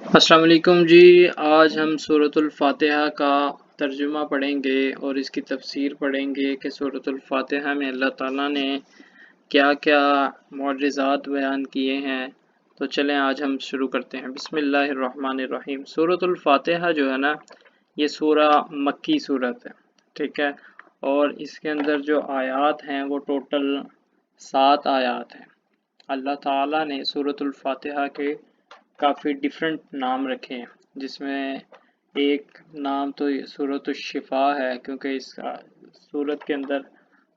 السلام علیکم جی۔ آج ہم سورۃ الفاتحہ کا ترجمہ پڑھیں گے اور اس کی تفسیر پڑھیں گے کہ سورۃ الفاتحہ میں اللہ تعالیٰ نے کیا کیا معجزات بیان کیے ہیں۔ تو چلیں آج ہم شروع کرتے ہیں۔ بسم اللہ الرحمن الرحیم۔ سورۃ الفاتحہ جو ہے نا، یہ سورہ مکی سورت ہے، ٹھیک ہے، اور اس کے اندر جو آیات ہیں وہ ٹوٹل 7 آیات ہیں۔ اللہ تعالیٰ نے سورۃ الفاتحہ کے کافی ڈیفرنٹ نام رکھے ہیں، جس میں ایک نام تو سورۃ الشفا ہے، کیونکہ اس سورت کے اندر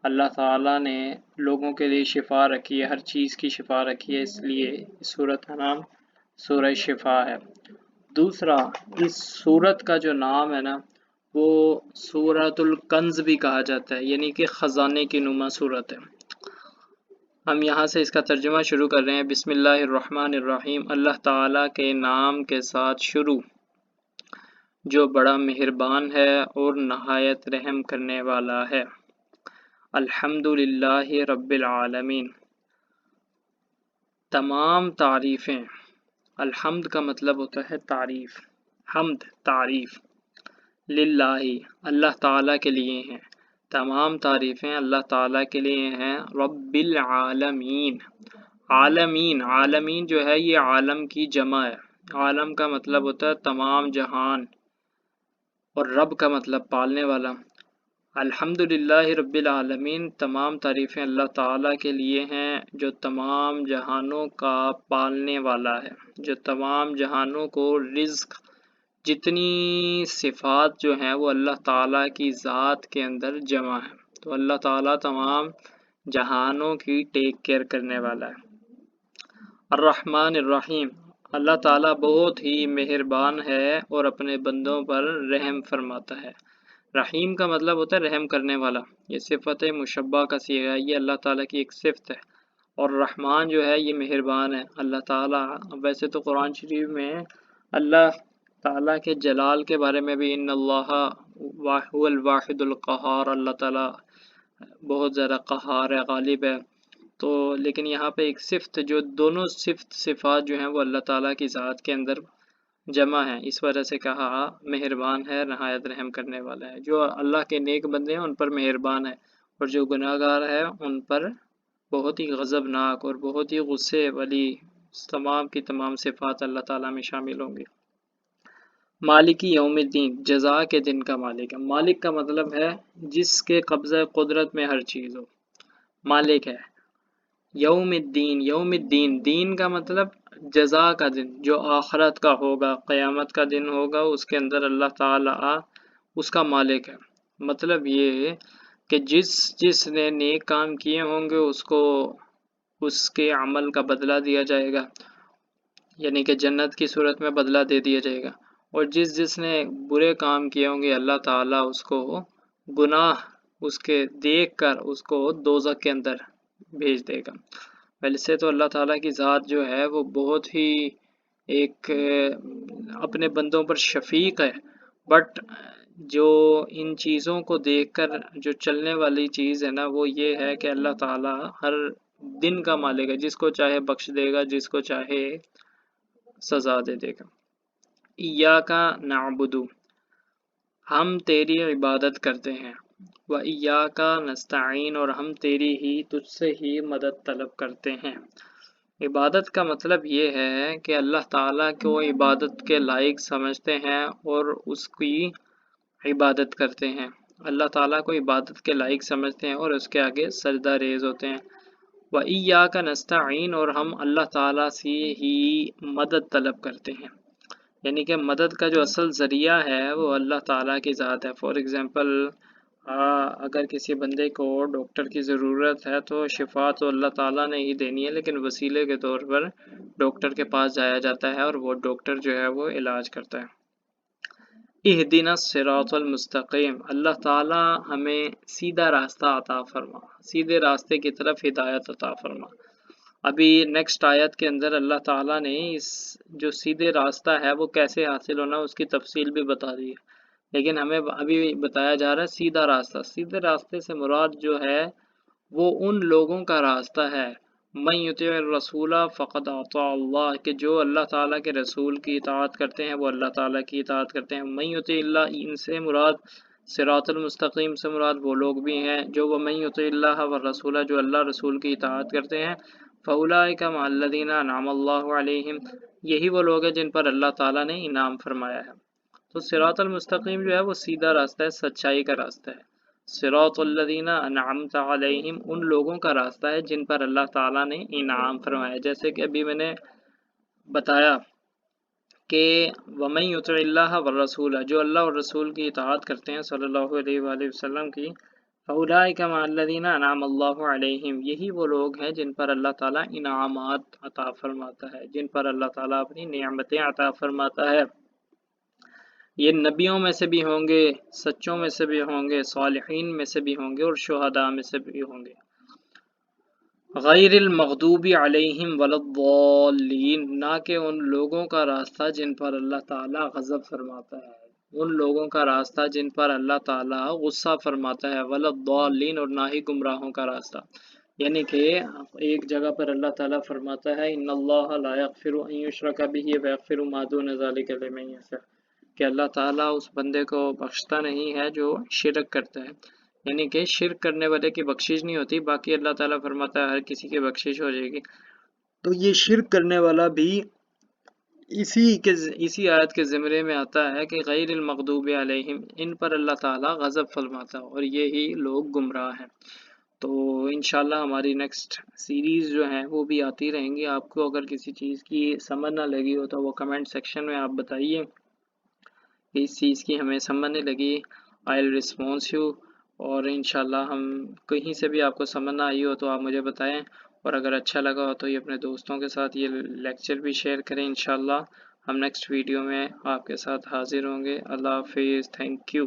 اللہ تعالیٰ نے لوگوں کے لیے شفا رکھی ہے، ہر چیز کی شفا رکھی ہے، اس لیے اس سورت کا نام سورہ شفا ہے۔ دوسرا، اس سورت کا جو نام ہے نا، وہ سورۃ الکنز بھی کہا جاتا ہے، یعنی کہ خزانے کی نما سورت ہے۔ ہم یہاں سے اس کا ترجمہ شروع کر رہے ہیں۔ بسم اللہ الرحمن الرحیم۔ اللہ تعالیٰ کے نام کے ساتھ شروع، جو بڑا مہربان ہے اور نہایت رحم کرنے والا ہے۔ الحمد للہ رب العالمین۔ تمام تعریفیں، الحمد کا مطلب ہوتا ہے تعریف، حمد تعریف، للہ اللہ تعالیٰ کے لیے ہیں، تمام تعریفیں اللہ تعالیٰ کے لیے ہیں، رب العالمین۔ عالمین، عالمین جو ہے یہ عالم کی جمع ہے۔ عالم کا مطلب ہوتا ہے تمام جہان، اور رب کا مطلب پالنے والا۔ الحمدللہ رب العالمین، تمام تعریفیں اللہ تعالیٰ کے لیے ہیں جو تمام جہانوں کا پالنے والا ہے، جو تمام جہانوں کو رزق، جتنی صفات جو ہیں وہ اللہ تعالیٰ کی ذات کے اندر جمع ہے، تو اللہ تعالیٰ تمام جہانوں کی ٹیک کیئر کرنے والا ہے۔ الرحمن الرحیم، اللہ تعالیٰ بہت ہی مہربان ہے اور اپنے بندوں پر رحم فرماتا ہے۔ رحیم کا مطلب ہوتا ہے رحم کرنے والا، یہ صفت مشبہ کا صیغہ ہے، یہ اللہ تعالیٰ کی ایک صفت ہے، اور رحمان جو ہے یہ مہربان ہے۔ اللہ تعالیٰ، ویسے تو قرآن شریف میں اللہ تعالیٰ کے جلال کے بارے میں بھی ان اللہ هو الواحد القہار، اللہ تعالیٰ بہت زیادہ قہار ہے، غالب ہے، تو لیکن یہاں پہ ایک صفت، جو دونوں صفات جو ہیں وہ اللہ تعالیٰ کی ذات کے اندر جمع ہیں، اس وجہ سے کہا مہربان ہے، نہایت رحم کرنے والا ہے۔ جو اللہ کے نیک بندے ہیں ان پر مہربان ہے، اور جو گناہ گار ہے ان پر بہت ہی غضبناک اور بہت ہی غصے والی تمام کی تمام صفات اللہ تعالیٰ میں شامل ہوں گی۔ مالک یوم الدین، جزا کے دن کا مالک ہے۔ مالک کا مطلب ہے جس کے قبضہ قدرت میں ہر چیز ہو، مالک ہے۔ یوم الدین، یوم الدین، دین کا مطلب جزا کا دن، جو آخرت کا ہوگا، قیامت کا دن ہوگا، اس کے اندر اللہ تعالیٰ اس کا مالک ہے۔ مطلب یہ ہے کہ جس نے نیک کام کیے ہوں گے اس کو اس کے عمل کا بدلہ دیا جائے گا، یعنی کہ جنت کی صورت میں بدلہ دے دیا جائے گا، اور جس نے برے کام کیے ہوں گے اللہ تعالیٰ اس کو گناہ اس کے دیکھ کر اس کو دوزخ کے اندر بھیج دے گا۔ ویسے تو اللہ تعالیٰ کی ذات جو ہے وہ بہت ہی ایک اپنے بندوں پر شفیق ہے، بٹ جو ان چیزوں کو دیکھ کر جو چلنے والی چیز ہے نا، وہ یہ ہے کہ اللہ تعالیٰ ہر دن کا مالک ہے، جس کو چاہے بخش دے گا، جس کو چاہے سزا دے دے گا۔ ایاک نعبد، ہم تیری عبادت کرتے ہیں، وَإِيَّاكَ نَسْتَعِينُ، اور ہم تیری ہی تجھ سے ہی مدد طلب کرتے ہیں۔ عبادت کا مطلب یہ ہے کہ اللہ تعالیٰ کو عبادت کے لائق سمجھتے ہیں اور اس کی عبادت کرتے ہیں، اللہ تعالیٰ کو عبادت کے لائق سمجھتے ہیں اور اس کے آگے سجدہ ریز ہوتے ہیں۔ وَإِيَّاكَ نَسْتَعِينُ، اور ہم اللہ تعالیٰ سے ہی مدد طلب کرتے ہیں، یعنی کہ مدد کا جو اصل ذریعہ ہے وہ اللہ تعالیٰ کی ذات ہے۔ فار ایگزامپل، اگر کسی بندے کو ڈاکٹر کی ضرورت ہے تو شفا تو اللہ تعالیٰ نے ہی دینی ہے، لیکن وسیلے کے طور پر ڈاکٹر کے پاس جایا جاتا ہے اور وہ ڈاکٹر جو ہے وہ علاج کرتا ہے۔ اہدنا الصراط المستقیم، اللہ تعالیٰ ہمیں سیدھا راستہ عطا فرما، سیدھے راستے کی طرف ہدایت عطا فرما۔ ابھی نیکسٹ آیت کے اندر اللہ تعالیٰ نے اس جو سیدھے راستہ ہے وہ کیسے حاصل ہونا اس کی تفصیل بھی بتا دی ہے، لیکن ہمیں ابھی بتایا جا رہا ہے سیدھا راستہ۔ سیدھے راستے سے مراد جو ہے وہ ان لوگوں کا راستہ ہے من یطیع الرسول فقد اطاع اللہ، کہ جو اللہ تعالیٰ کے رسول کی اطاعت کرتے ہیں وہ اللہ تعالیٰ کی اطاعت کرتے ہیں۔ من یطیع اللہ، ان سے مراد صراط المستقیم سے مراد وہ لوگ بھی ہیں جو ومن یطیع اللہ والرسول، جو اللہ رسول کی اطاعت کرتے ہیں، فاولئک مع الذین انعم اللہ علیہم، یہی وہ لوگ ہیں جن پر اللہ تعالیٰ نے انعام فرمایا ہے۔ تو صراط المستقیم جو ہے وہ سیدھا راستہ ہے، سچائی کا راستہ ہے۔ صراط الذین انعمت علیہم، ان لوگوں کا راستہ ہے جن پر اللہ تعالیٰ نے انعام فرمایا، جیسے کہ ابھی میں نے بتایا کہ ومن یطع اللہ والرسول، جو اللہ اور رسول کی اطاعت کرتے ہیں صلی اللہ علیہ وآلہ وسلم کی، فاولئک مع الذین انعم اللہ علیہم، یہی وہ لوگ ہیں جن پر اللہ تعالیٰ انعامات عطا فرماتا ہے، جن پر اللہ تعالیٰ اپنی نعمتیں عطا فرماتا ہے۔ یہ نبیوں میں سے بھی ہوں گے، سچوں میں سے بھی ہوں گے، صالحین میں سے بھی ہوں گے، اور شہداء میں سے بھی ہوں گے۔ غیر المغضوب علیہم ولا الضالین، نہ کہ ان لوگوں کا راستہ جن پر اللہ تعالیٰ غضب فرماتا ہے، ان لوگوں کا راستہ جن پر اللہ تعالیٰ غصہ فرماتا ہے، ولا الضالین، اور نہ ہی گمراہوں کا راستہ۔ یعنی کہ ایک جگہ پر اللہ تعالیٰ فرماتا ہے ان اللہ لا یغفر ان یشرک بہ ویغفر ما دون ذلک لمن یشاء، کہ اللہ تعالیٰ اس بندے کو بخشتا نہیں ہے جو شرک کرتا ہے، یعنی کہ شرک کرنے والے کی بخشش نہیں ہوتی، باقی اللہ تعالیٰ فرماتا ہے ہر کسی کی بخشش ہو جائے گی۔ تو یہ شرک کرنے والا بھی اسی آیت کے زمرے میں آتا ہے کہ غیر المغضوب علیہم، ان پر اللہ تعالیٰ غضب فرماتا ہے، اور یہی لوگ گمراہ ہیں۔ تو انشاءاللہ ہماری نیکسٹ سیریز جو ہیں وہ بھی آتی رہیں گی۔ آپ کو اگر کسی چیز کی سمجھ نہ لگی ہو تو وہ کمنٹ سیکشن میں آپ بتائیے، اس چیز کی ہمیں سمجھ نہیں لگی، آئی ول ریسپانس یو، اور انشاءاللہ ہم کہیں سے بھی آپ کو سمجھ نہ آئی ہو تو آپ مجھے بتائیں، اور اگر اچھا لگا ہو تو یہ اپنے دوستوں کے ساتھ یہ لیکچر بھی شیئر کریں۔ انشاءاللہ ہم نیکسٹ ویڈیو میں آپ کے ساتھ حاضر ہوں گے۔ اللہ حافظ، تھینک یو۔